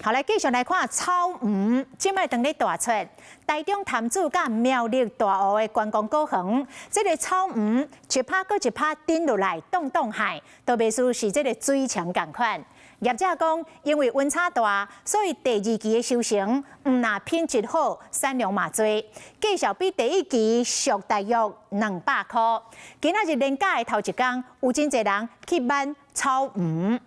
好，来继续来看草鱼，即摆当咧大出。台中潭子甲苗栗大湖的观光高园，这个草鱼一拍搁一拍顶落来，动海，都袂输是这个水墙共款。业者讲，因为温差大，所以第二期的收成毋但品质好，产量嘛多，价小比第一期俗大约200块。今仔日连假的头一天，有真侪人去买草鱼。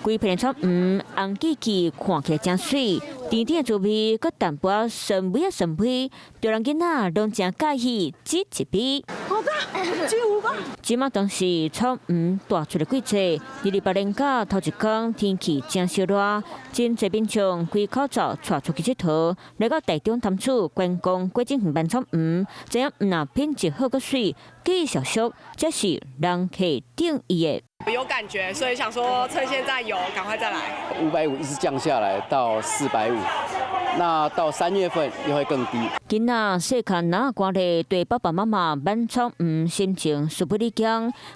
规片草鱼红记记看起来真水，甜甜滋味，佮淡薄酸味酸味，中人囡仔拢真介意，只一比。好大，巨无霸！即马当时草鱼大出的季节，礼拜连假头一天天气真烧热，真侪民众开口罩带出去佚佗，来到台中潭子观光过境园买草鱼，这样毋但品质好佮水，价小俗，这是人客定义的。有感觉，所以想说趁现在有，赶快再来。550一直降下来到450，那到3月份又会更低。囡仔细汉哪惯咧对爸爸妈妈买草鱼，心情殊不理解。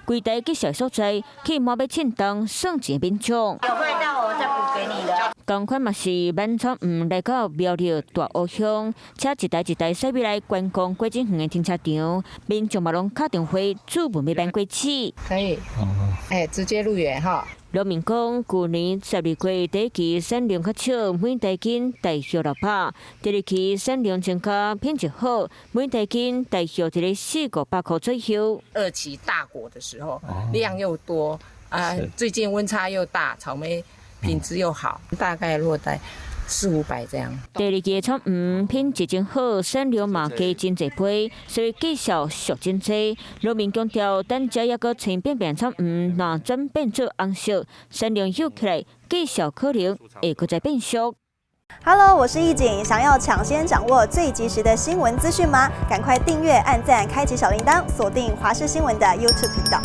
规台去小所在，去买要称当省钱民众。有味道我再补给你的。同款嘛是买草鱼来到苗栗大湖乡，车一台一台驶入来观光过境园的停车场，民众嘛拢敲电话主问要办过期。可以，直接入园哈。农民讲，去年12月第一期产量较少，每台斤大约600；第二期产量增加，品质好，每台斤大约伫咧400-500块左右。2期大果的时候，量又多最近温差又大，草莓品质又好，大概落在400-500这样。第二期的草鱼品质真好，产量嘛加真侪倍，所以价小俗真济。农民强调，等只要个青变变草鱼，若转变做红色，产量有起来，价小可能会搁再变俗。Hello， 我是易景，想要抢先掌握最及时的新闻资讯吗？赶快订阅、按赞、开启小铃铛，锁定华视新闻的 YouTube 频道。